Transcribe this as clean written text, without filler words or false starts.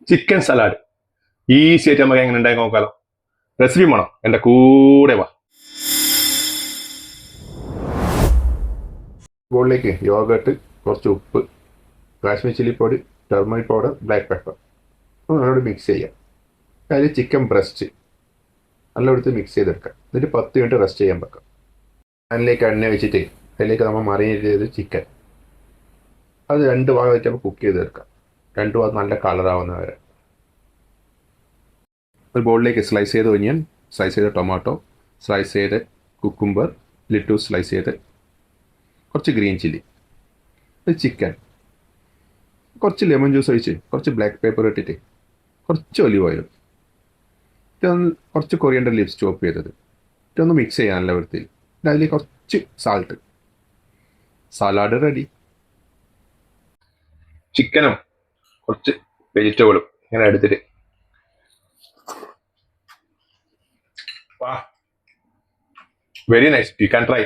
Chicken salad easy ആയിട്ട് നമുക്ക് എങ്ങനെ ഉണ്ടാക്കി നോക്കാലോ. റെസിപ്പി വേണം, എൻ്റെ കൂടെ വാ. ബോളിലേക്ക് യോഗട്ട്, കുറച്ച് ഉപ്പ്, കാശ്മീർ ചില്ലി പൊടി, ടർമറിക് പൗഡർ, ബ്ലാക്ക് പെപ്പർ നല്ലോണം മിക്സ് ചെയ്യാം. അതിൽ ചിക്കൻ ബ്രസ്റ്റ് നല്ല എടുത്ത് മിക്സ് ചെയ്തെടുക്കാം. എന്നിട്ട് 10 മിനിറ്റ് റെസ്റ്റ് ചെയ്യാൻ വെക്കാം. അതിലേക്ക് എണ്ണ വെച്ചിട്ട് അതിലേക്ക് നമ്മൾ മറിനേറ്റ് ചെയ്ത് ചിക്കൻ അത് 2 ഭാഗമായിട്ട് നമുക്ക് കുക്ക് ചെയ്തെടുക്കാം. 2 ഭാഗം നല്ല കളറാവുന്ന വരെ. ഒരു ബോളിലേക്ക് സ്ലൈസ് ചെയ്ത ഒനിയൻ, സ്ലൈസ് ചെയ്ത ടൊമാറ്റോ, സ്ലൈസ് ചെയ്ത് കുക്കുംബർ, ലിറ്റൂസ് സ്ലൈസ് ചെയ്ത്, കുറച്ച് ഗ്രീൻ ചില്ലി, ഒരു ചിക്കൻ, കുറച്ച് ലെമൺ ജ്യൂസ് ഒഴിച്ച്, കുറച്ച് ബ്ലാക്ക് പേപ്പർ ഇട്ടിട്ട്, കുറച്ച് ഒലിവ് ഓയിലും, ഇതൊന്ന് കുറച്ച് കൊറിയൻഡർ ലീവ്സ് ചോപ്പ് ചെയ്തത് ഇതൊന്ന് മിക്സ് ചെയ്യാൻ നല്ല വൃത്തിയിൽ. അതിൽ കുറച്ച് സാൾട്ട്. Salad ready. ചിക്കനും കുറച്ച് വെജിറ്റബിളും ഇങ്ങനെ എടുത്തിട്ട് very nice, you can try.